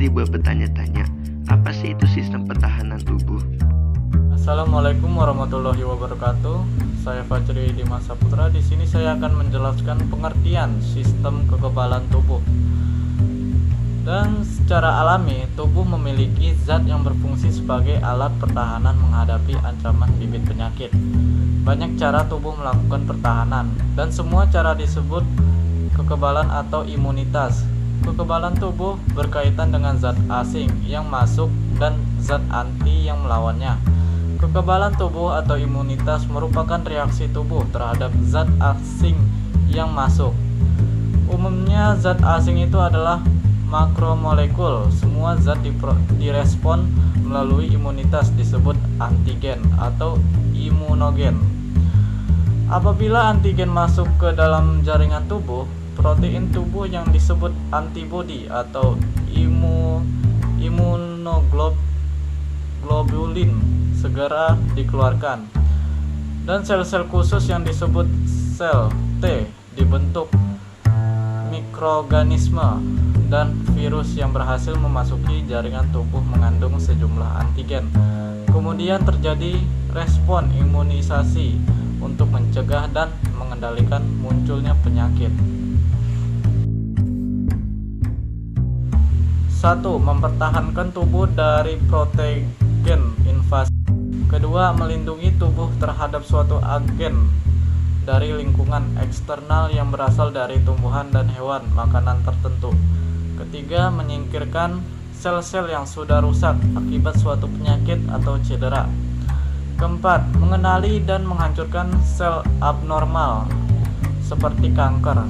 timbul bertanya-tanya, apa sih itu sistem pertahanan tubuh? Assalamualaikum warahmatullahi wabarakatuh. Saya Fajri Dimas Saputra. Di sini saya akan menjelaskan pengertian sistem kekebalan tubuh. Dan secara alami, tubuh memiliki zat yang berfungsi sebagai alat pertahanan menghadapi ancaman bibit penyakit. Banyak cara tubuh melakukan pertahanan, dan semua cara disebut kekebalan atau imunitas. Kekebalan tubuh berkaitan dengan zat asing yang masuk dan zat anti yang melawannya. Kekebalan tubuh atau imunitas merupakan reaksi tubuh terhadap zat asing yang masuk. Umumnya zat asing itu adalah makromolekul. Semua zat direspon melalui imunitas disebut antigen atau imunogen. Apabila antigen masuk ke dalam jaringan tubuh, protein tubuh yang disebut antibodi atau imunoglobulin segera dikeluarkan, dan sel-sel khusus yang disebut sel T dibentuk. Mikroorganisme dan virus yang berhasil memasuki jaringan tubuh mengandung sejumlah antigen. Kemudian terjadi respon imunisasi untuk mencegah dan mengendalikan munculnya penyakit. 1. Mempertahankan tubuh dari patogen invasi. Kedua, melindungi tubuh terhadap suatu agen dari lingkungan eksternal yang berasal dari tumbuhan dan hewan makanan tertentu. Ketiga, menyingkirkan sel-sel yang sudah rusak akibat suatu penyakit atau cedera. Keempat, mengenali dan menghancurkan sel abnormal seperti kanker.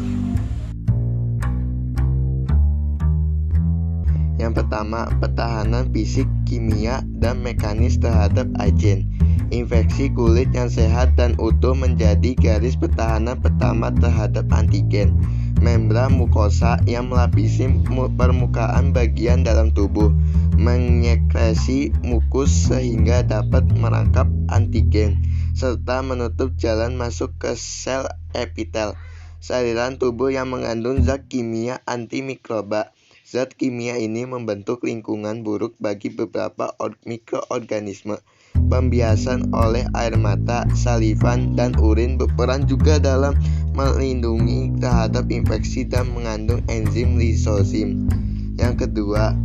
Yang pertama, pertahanan fisik, kimia, dan mekanis terhadap agen. Infeksi kulit yang sehat dan utuh menjadi garis pertahanan pertama terhadap antigen. Membran mukosa yang melapisi permukaan bagian dalam tubuh, menyekresi mukus sehingga dapat merangkap antigen, serta menutup jalan masuk ke sel epitel. Saluran tubuh yang mengandung zat kimia antimikroba. Zat kimia ini membentuk lingkungan buruk bagi beberapa mikroorganisme. Pembiasan oleh air mata, salivan, dan urin berperan juga dalam melindungi terhadap infeksi dan mengandung enzim lisosim. Yang kedua,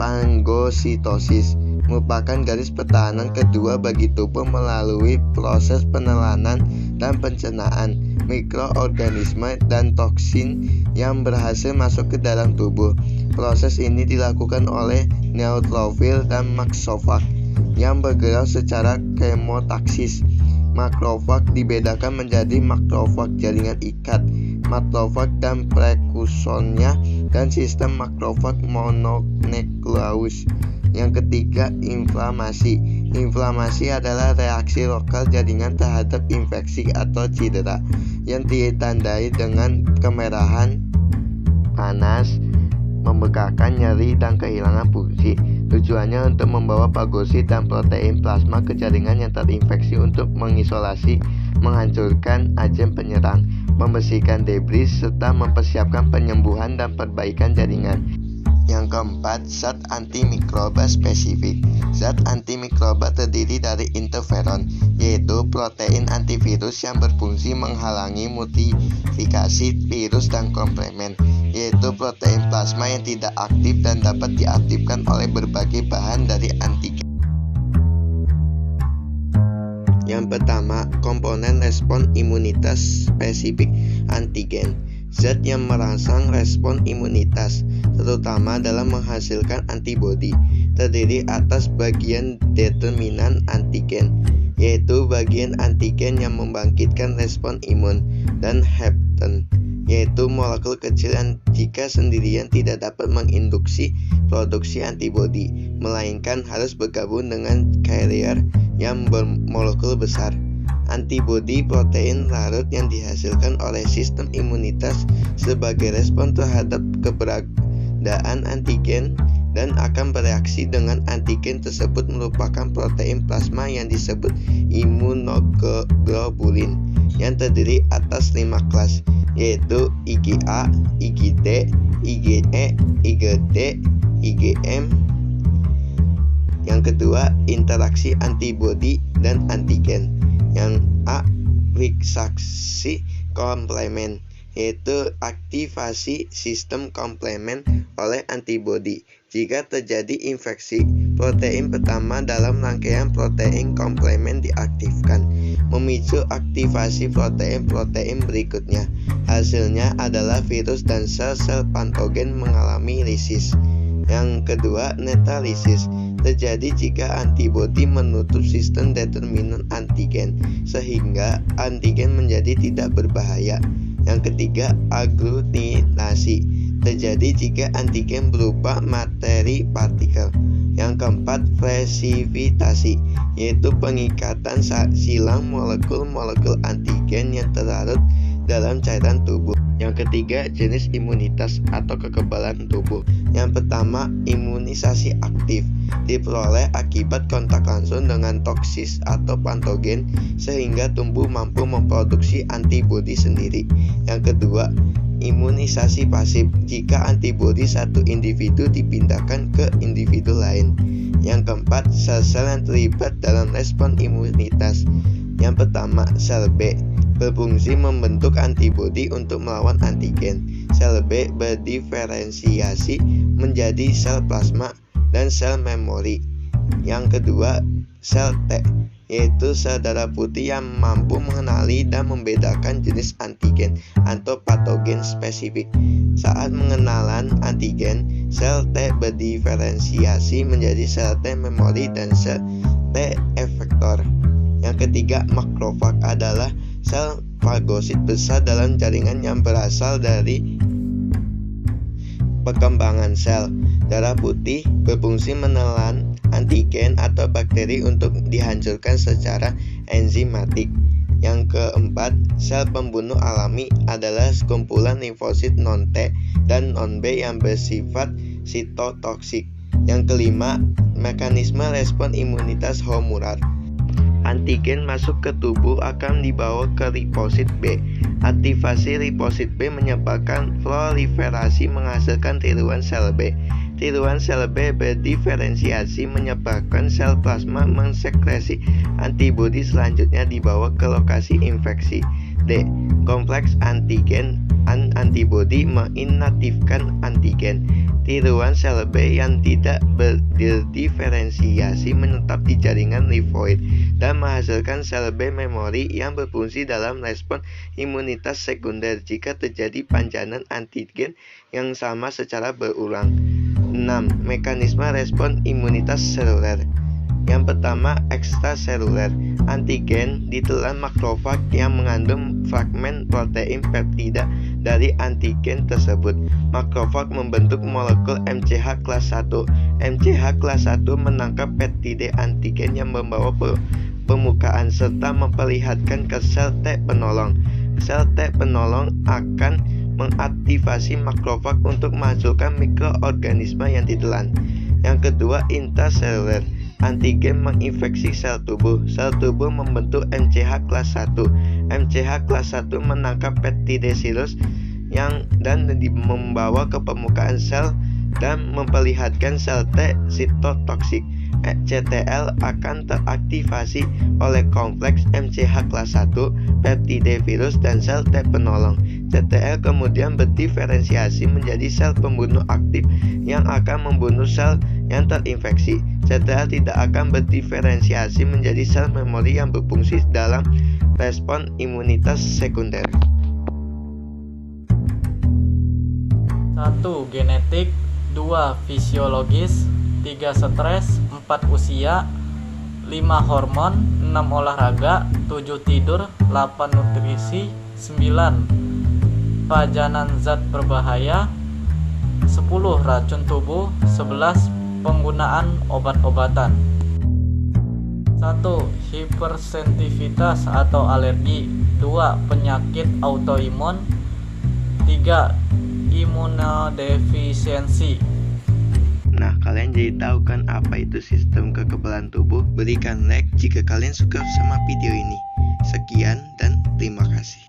fagositosis merupakan garis pertahanan kedua bagi tubuh melalui proses penelanan dan pencernaan mikroorganisme dan toksin yang berhasil masuk ke dalam tubuh. Proses ini dilakukan oleh neutrofil dan makrofag yang bergerak secara kemotaksis. Makrofag dibedakan menjadi makrofag jaringan ikat, makrofag dan prekursornya, dan sistem makrofag mononukleus. Yang ketiga, inflamasi. Inflamasi adalah reaksi lokal jaringan terhadap infeksi atau cedera yang ditandai dengan kemerahan, panas, membengkakkan, nyeri, dan kehilangan fungsi. Tujuannya untuk membawa fagosit dan protein plasma ke jaringan yang terinfeksi untuk mengisolasi, menghancurkan agen penyerang, membersihkan debris, serta mempersiapkan penyembuhan dan perbaikan jaringan. Yang keempat, zat antimikroba spesifik. Zat antimikroba terdiri dari interferon, yaitu protein antivirus yang berfungsi menghalangi multiplikasi virus, dan komplement, yaitu protein plasma yang tidak aktif dan dapat diaktifkan oleh berbagai bahan dari antigen. Yang pertama, komponen respon imunitas spesifik antigen. Zat yang merangsang respon imunitas, terutama dalam menghasilkan antibodi, terdiri atas bagian determinan antigen, yaitu bagian antigen yang membangkitkan respon imun, dan hepten, yaitu molekul kecil yang jika sendirian tidak dapat menginduksi produksi antibodi, melainkan harus bergabung dengan carrier yang bermolekul besar. Antibodi protein larut yang dihasilkan oleh sistem imunitas sebagai respon terhadap keberadaan antigen dan akan bereaksi dengan antigen tersebut merupakan protein plasma yang disebut imunoglobulin yang terdiri atas 5 kelas, yaitu IgA, IgD, IgE, IgD, IgM. Yang kedua, interaksi antibodi dan antigen. Yang A, fixasi komplement, yaitu aktivasi sistem komplement oleh antibodi. Jika terjadi infeksi, protein pertama dalam rangkaian protein komplement diaktifkan, memicu aktivasi protein-protein berikutnya. Hasilnya adalah virus dan sel-sel patogen mengalami lisis. Yang kedua, netralisis. Terjadi jika antibodi menutup sistem determinan antigen, sehingga antigen menjadi tidak berbahaya. Yang ketiga, aglutinasi. Terjadi jika antigen berupa materi partikel. Yang keempat, presivitasi, yaitu pengikatan silang molekul-molekul antigen yang terlarut dalam cairan tubuh. Yang ketiga, jenis imunitas atau kekebalan tubuh. Yang pertama, imunisasi aktif, diperoleh akibat kontak langsung dengan toksis atau patogen sehingga tubuh mampu memproduksi antibodi sendiri. Yang kedua, imunisasi pasif, jika antibodi satu individu dipindahkan ke individu lain. Yang keempat, sel-sel yang terlibat dalam respon imunitas. Yang pertama, sel B, berfungsi membentuk antibodi untuk melawan antigen. Sel B berdiferensiasi menjadi sel plasma dan sel memori. Yang kedua, sel T, yaitu sel darah putih yang mampu mengenali dan membedakan jenis antigen atau patogen spesifik. Saat mengenalan antigen, sel T berdiferensiasi menjadi sel T memori dan sel T efektor. Yang ketiga, makrofag adalah sel fagosit besar dalam jaringan yang berasal dari perkembangan sel darah putih, berfungsi menelan antigen atau bakteri untuk dihancurkan secara enzimatik. Yang keempat, sel pembunuh alami adalah sekumpulan limfosit non-T dan non-B yang bersifat sitotoksik. Yang kelima, mekanisme respon imunitas humoral. Antigen masuk ke tubuh akan dibawa ke liposit B. Aktivasi liposit B menyebabkan proliferasi menghasilkan tiruan sel B. Tiruan sel B berdiferensiasi menyebabkan sel plasma mensekresi antibodi selanjutnya dibawa ke lokasi infeksi. D. Kompleks antigen antibodi menginaktifkan antigen. Tiruan sel B yang tidak berdiferensiasi menetap di jaringan limfoid dan menghasilkan sel B memori yang berfungsi dalam respon imunitas sekunder jika terjadi pancanan antigen yang sama secara berulang. 6. Mekanisme respon imunitas seluler. Yang pertama, ekstraseluler. Antigen ditelan makrofag yang mengandung fragmen protein peptida dari antigen tersebut. Makrofag membentuk molekul MCH kelas 1. MCH kelas 1 menangkap peptida antigen yang membawa permukaan serta memperlihatkan ke sel T penolong. Sel T penolong akan mengaktifasi makrofag untuk menghasilkan mikroorganisme yang ditelan. Yang kedua, intraseluler. Antigen menginfeksi sel tubuh. Sel tubuh membentuk MCH kelas 1. MCH kelas 1 menangkap peptidecilus dan membawa ke permukaan sel dan memperlihatkan sel T sitotoksik. CTL akan teraktivasi oleh kompleks MCH kelas 1, peptidevirus dan sel T penolong. CTL kemudian berdiferensiasi menjadi sel pembunuh aktif yang akan membunuh sel yang terinfeksi. CTL tidak akan berdiferensiasi menjadi sel memori yang berfungsi dalam respon imunitas sekunder. 1. Genetik, 2. Fisiologis, 3. Stres, 4. Usia, 5. Hormon, 6. Olahraga, 7. Tidur, 8. Nutrisi, 9. Pajanan zat berbahaya, 10. Racun tubuh, 11. Penggunaan obat-obatan. 1. Hipersensitivitas atau alergi, 2. Penyakit autoimun, 3. Imunodefisiensi. Nah, kalian jadi tahu kan apa itu sistem kekebalan tubuh? Berikan like jika kalian suka sama video ini. Sekian dan terima kasih.